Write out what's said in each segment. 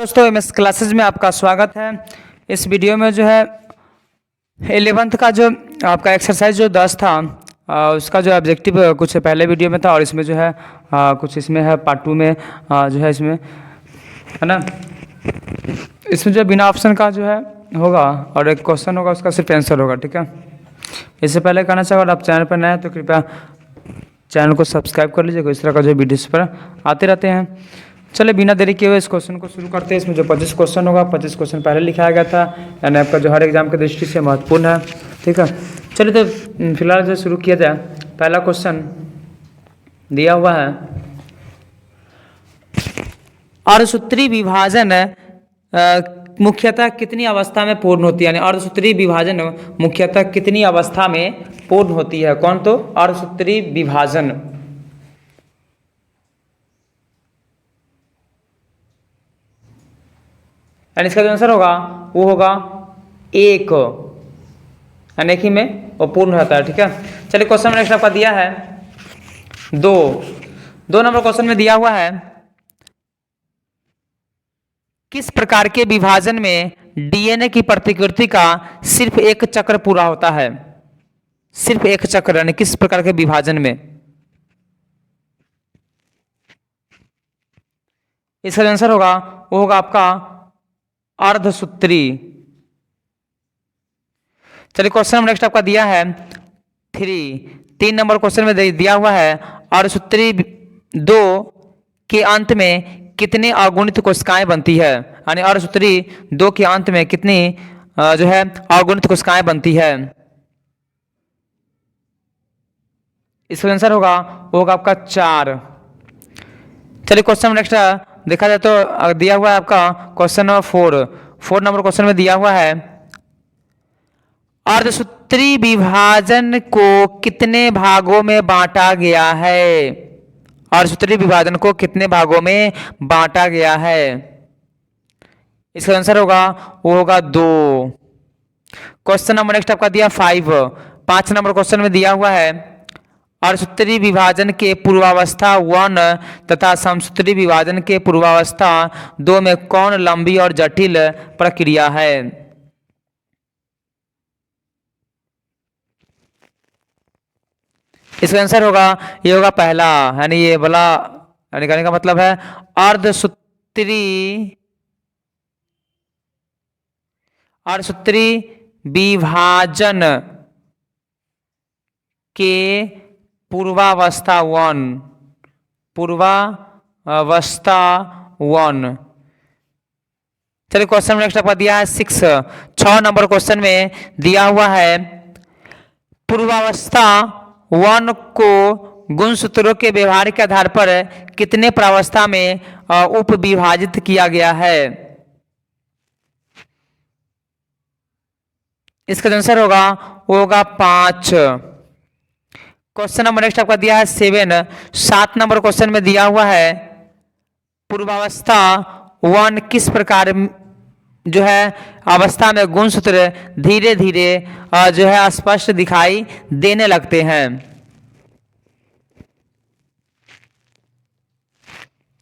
दोस्तों MS classes में आपका स्वागत है। इस वीडियो में जो है 11th का जो आपका एक्सरसाइज जो 10 था उसका जो ऑब्जेक्टिव कुछ पहले वीडियो में था और इसमें जो है कुछ इसमें है पार्ट 2 में जो है इसमें है ना, इसमें जो बिना ऑप्शन का जो है होगा और एक क्वेश्चन होगा, उसका सिर्फ आंसर होगा। ठीक है, इससे पहले कहना चाहूँगा, अगर आप चैनल पर नए हैं तो कृपया चैनल को सब्सक्राइब कर लीजिएगा। इस तरह का जो वीडियोस पर आते रहते हैं। चलिए बिना देरी किए हुए इस क्वेश्चन को शुरू करते हैं। इसमें जो 25 क्वेश्चन होगा, 25 क्वेश्चन पहले लिखाया गया था, यानी आपका जो हर एग्जाम की दृष्टि से महत्वपूर्ण है। ठीक है, चलिए तो फिलहाल जो शुरू किया जाए। पहला क्वेश्चन दिया हुआ है, अर्धसूत्री विभाजन मुख्यतः कितनी अवस्था में पूर्ण होती है, यानी अर्धसूत्री विभाजन मुख्यतः कितनी अवस्था में पूर्ण होती है। कौन? तो अर्धसूत्री विभाजन। यानी इसका जो आंसर होगा वो होगा एक, यानी एक ही में वो पूर्ण रहता है। ठीक है, चलिए क्वेश्चन नेक्स्ट आपका दिया है दो नंबर क्वेश्चन में दिया हुआ है, किस प्रकार के विभाजन में डीएनए की प्रतिकृति का सिर्फ एक चक्र पूरा होता है। सिर्फ एक चक्र, यानी किस प्रकार के विभाजन में। इसका आंसर होगा वो होगा आपका अर्धसूत्री। चलिए क्वेश्चन नंबर नेक्स्ट आपका दिया है 3 नंबर क्वेश्चन में दिया हुआ है, अर्धसूत्री 2 के अंत में कितने अगुणित कोशिकाएं बनती है। यानी अर्धसूत्री 2 के अंत में कितनी जो है अगुणित कोशिकाएं बनती है। इसका आंसर होगा वो होगा आपका 4। चलिए क्वेश्चन नेक्स्ट देखा जाए तो दिया हुआ है आपका क्वेश्चन नंबर 4 नंबर क्वेश्चन में दिया हुआ है, अर्धसूत्री विभाजन को कितने भागों में बांटा गया है। अर्धसूत्री विभाजन को कितने भागों में बांटा गया है। इसका आंसर होगा वो होगा 2। क्वेश्चन नंबर नेक्स्ट आपका दिया 5 नंबर क्वेश्चन में दिया हुआ है, अर्धसूत्री विभाजन के पूर्वावस्था 1 तथा समसूत्री विभाजन के पूर्वावस्था 2 में कौन लंबी और जटिल प्रक्रिया है। इसका आंसर होगा ये होगा पहला, यानी ये वाला, यानी कहने का मतलब है अर्धसूत्री विभाजन के पूर्वावस्था 1। चलिए क्वेश्चन नेक्स्ट आपका दिया है 6 नंबर क्वेश्चन में दिया हुआ है, पूर्वावस्था 1 को गुणसूत्रों के व्यवहार के आधार पर कितने प्रावस्था में उप विभाजित किया गया है। इसका आंसर होगा वो होगा 5। क्वेश्चन नंबर नेक्स्ट आपका दिया है 7 नंबर क्वेश्चन में दिया हुआ है, पूर्वावस्था 1 किस प्रकार जो है अवस्था में गुणसूत्र धीरे धीरे जो है स्पष्ट दिखाई देने लगते हैं।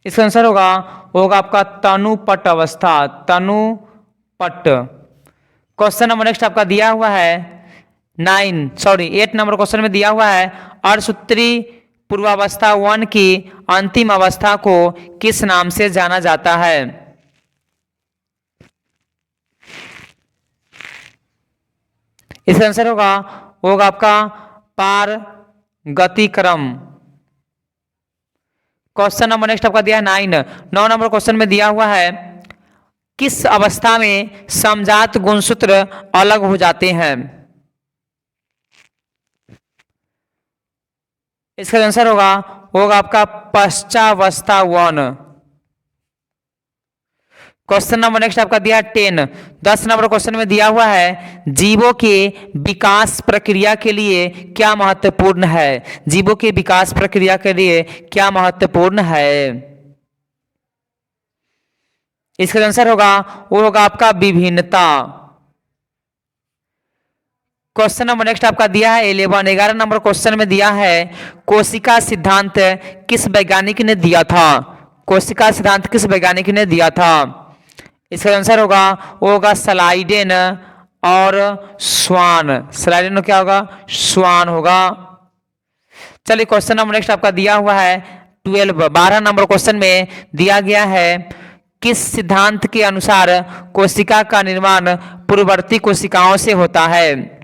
इसका आंसर होगा वो होगा आपका तनुपट अवस्था, तनुपट। क्वेश्चन नंबर नेक्स्ट आपका दिया हुआ है 8 नंबर क्वेश्चन में दिया हुआ है, अर्धसूत्री पूर्वावस्था 1 की अंतिम अवस्था को किस नाम से जाना जाता है। इसका आंसर होगा वो होगा आपका पारगतिक्रम। क्वेश्चन नंबर नेक्स्ट आपका दिया है 9 नंबर क्वेश्चन में दिया हुआ है, किस अवस्था में समजात गुणसूत्र अलग हो जाते हैं। इसका आंसर होगा वो होगा आपका पश्चावस्था 1। क्वेश्चन नंबर नेक्स्ट आपका दिया 10 नंबर क्वेश्चन में दिया हुआ है, जीवों के विकास प्रक्रिया के लिए क्या महत्वपूर्ण है। जीवों के विकास प्रक्रिया के लिए क्या महत्वपूर्ण है। इसका आंसर होगा वो होगा आपका विभिन्नता। क्वेश्चन नंबर नेक्स्ट आपका दिया है 11 नंबर क्वेश्चन में दिया है, कोशिका सिद्धांत किस वैज्ञानिक ने दिया था। कोशिका सिद्धांत किस वैज्ञानिक ने दिया था। इसका आंसर होगा वो होगा स्लाइडेन और स्वान। स्लाइडेन और क्या होगा, स्वान होगा। चलिए क्वेश्चन नंबर नेक्स्ट आपका दिया हुआ है 12 नंबर क्वेश्चन में दिया गया है, किस सिद्धांत के अनुसार कोशिका का निर्माण पूर्ववर्ती कोशिकाओं से होता है।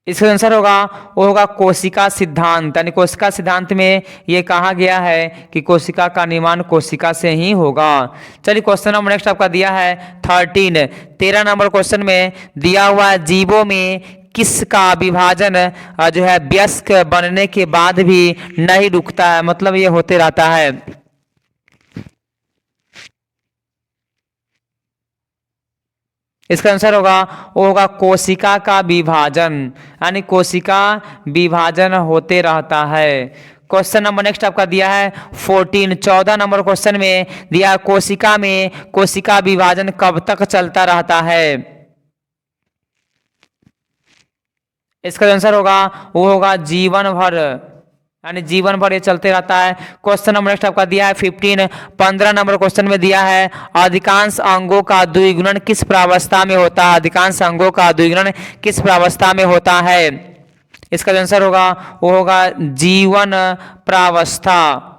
इसका आंसर होगा वो होगा कोशिका सिद्धांत। यानी कोशिका सिद्धांत में ये कहा गया है कि कोशिका का निर्माण कोशिका से ही होगा। चलिए क्वेश्चन नंबर नेक्स्ट आपका दिया है 13 नंबर क्वेश्चन में दिया हुआ है, जीवों में किसका विभाजन जो है वयस्क बनने के बाद भी नहीं रुकता है, मतलब ये होते रहता है। इसका आंसर होगा वो होगा कोशिका का विभाजन। यानी कोशिका विभाजन होते रहता है। क्वेश्चन नंबर नेक्स्ट आपका दिया है 14 नंबर क्वेश्चन में दिया, कोशिका में कोशिका विभाजन कब तक चलता रहता है। इसका आंसर होगा वो होगा जीवन भर, यानी जीवन भर ये चलते रहता है। क्वेश्चन नंबर नेक्स्ट आपका दिया है 15 नंबर क्वेश्चन में दिया है, अधिकांश अंगों का द्विगुणन किस प्रावस्था में होता है। अधिकांश अंगों का द्विगुणन किस प्रावस्था में होता है। इसका आंसर होगा वो होगा जीवन प्रावस्था।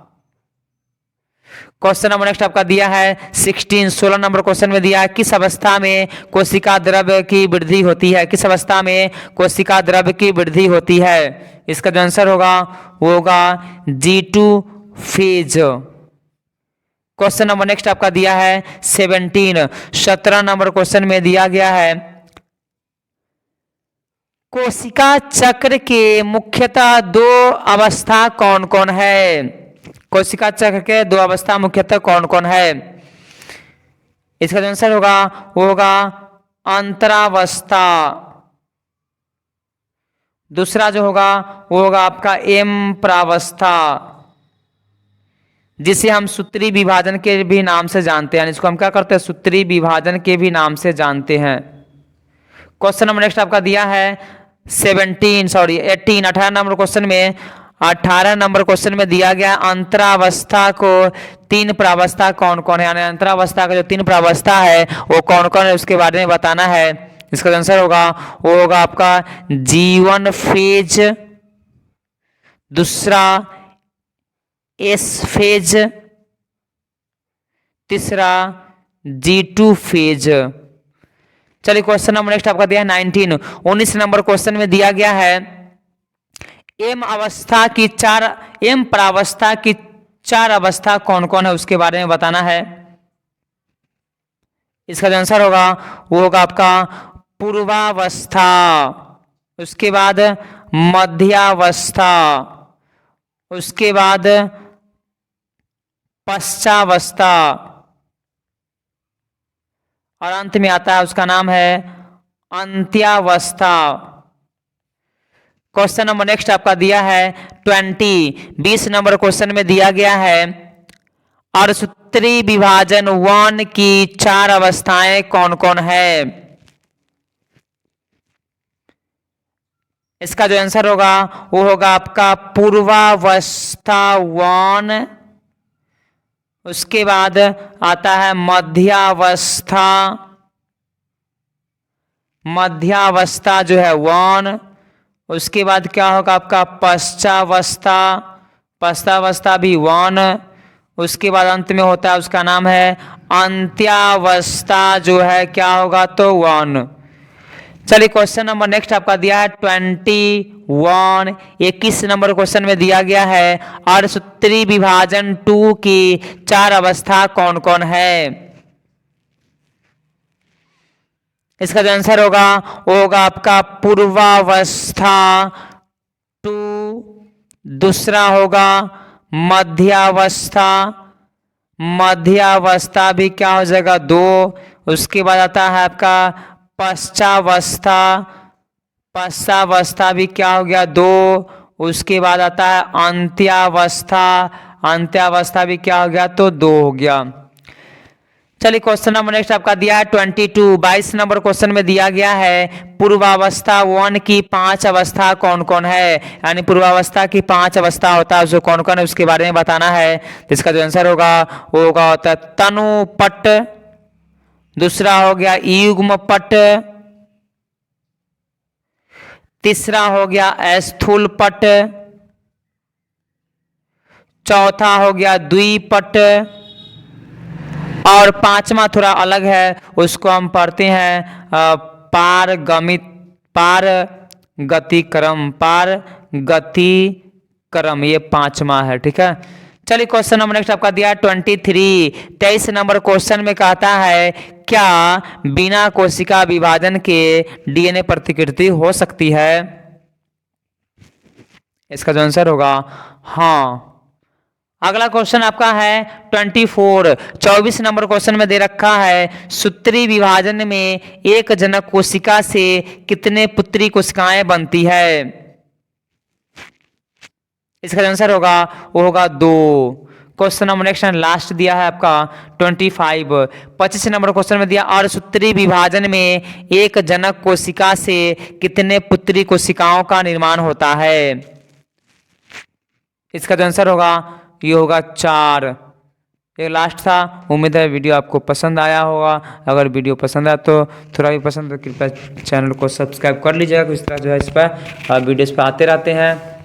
क्वेश्चन नंबर नेक्स्ट आपका दिया है 16 नंबर क्वेश्चन में दिया है, किस अवस्था में कोशिका द्रव्य की वृद्धि होती है। किस अवस्था में कोशिका द्रव्य की वृद्धि होती है। इसका जो आंसर होगा वो होगा G2 phase. Question number next आपका दिया है 17 नंबर क्वेश्चन में दिया गया है, कोशिका चक्र के मुख्यतः 2 अवस्था कौन कौन है। कोशिका चक्र के 2 अवस्था मुख्यतः कौन कौन है। इसका जो आंसर होगा वो होगा अंतरावस्था। दूसरा जो होगा वो होगा आपका एम प्रावस्था, जिसे हम सूत्री विभाजन के भी नाम से जानते हैं। इसको हम क्या करते हैं, सूत्री विभाजन के भी नाम से जानते हैं। क्वेश्चन नंबर नेक्स्ट आपका दिया है 18 नंबर क्वेश्चन में 18 नंबर क्वेश्चन में दिया गया, अंतरावस्था को 3 प्रावस्था कौन कौन है। यानी अंतरावस्था का जो 3 प्रावस्था है वो कौन कौन है उसके बारे में बताना है। इसका आंसर होगा वो होगा आपका G1 फेज, दूसरा S फेज, तीसरा G2 फेज। चलिए क्वेश्चन नंबर नेक्स्ट आपका दिया है 19 नंबर क्वेश्चन में दिया गया है, एम प्रावस्था की 4 अवस्था कौन कौन है उसके बारे में बताना है। इसका जो आंसर होगा वो होगा आपका पूर्वावस्था, उसके बाद मध्यावस्था, उसके बाद पश्चावस्था और अंत में आता है उसका नाम है अंत्यावस्था। क्वेश्चन नंबर नेक्स्ट आपका दिया है 20 नंबर क्वेश्चन में दिया गया है, अर्धसूत्री विभाजन 1 की 4 अवस्थाएं कौन कौन है। इसका जो आंसर होगा वो होगा आपका पूर्वावस्था 1, उसके बाद आता है मध्यावस्था जो है 1, उसके बाद क्या होगा आपका पश्चावस्था भी 1, उसके बाद अंत में होता है उसका नाम है अंत्यावस्था जो है क्या होगा तो 1। चलिए क्वेश्चन नंबर नेक्स्ट आपका दिया है 21 नंबर क्वेश्चन में दिया गया है, अर्धसूत्री विभाजन 2 की 4 अवस्था कौन कौन है। इसका जो आंसर होगा वो होगा आपका पूर्वावस्था 2, दूसरा होगा मध्यावस्था भी क्या हो जाएगा 2, उसके बाद आता है आपका पश्चावस्था भी क्या हो गया 2, उसके बाद आता है अंत्यावस्था भी क्या हो गया तो 2 हो गया। चलिए क्वेश्चन नंबर नेक्स्ट आपका दिया है 22 नंबर क्वेश्चन में दिया गया है पूर्वावस्था 1 की 5 अवस्था कौन कौन है, यानी पूर्वावस्था की 5 अवस्था होता है जो कौन कौन है उसके बारे में बताना है। तो इसका जो आंसर होगा वो होगा होता है तनुपट, दूसरा हो गया युग्म पट, तीसरा हो गया स्थूल पट, चौथा हो गया द्विपट, और पांचवा थोड़ा अलग है उसको हम पढ़ते हैं पारगतिक्रम, ये पांचवा है। ठीक है, चलिए क्वेश्चन नंबर नेक्स्ट आपका दिया 23 नंबर क्वेश्चन में कहता है क्या बिना कोशिका विभाजन के डीएनए प्रतिकृति हो सकती है। इसका जो आंसर होगा हाँ। अगला क्वेश्चन आपका है 24 नंबर क्वेश्चन में दे रखा है सूत्री विभाजन में एक जनक कोशिका से कितने पुत्री कोशिकाएं बनती है। इसका आंसर होगा वो होगा 2। क्वेश्चन नंबर नेक्स्ट लास्ट दिया है आपका 25 नंबर क्वेश्चन में दिया और सूत्री विभाजन में एक जनक कोशिका से कितने पुत्री कोशिकाओं का निर्माण होता है। इसका जो आंसर होगा ये होगा 4। ये लास्ट था। उम्मीद है वीडियो आपको पसंद आया होगा। अगर वीडियो पसंद आया तो थोड़ा भी पसंद तो कृपया चैनल को सब्सक्राइब कर लीजिएगा। इस तरह जो है इस पर वीडियोस पे आते रहते हैं।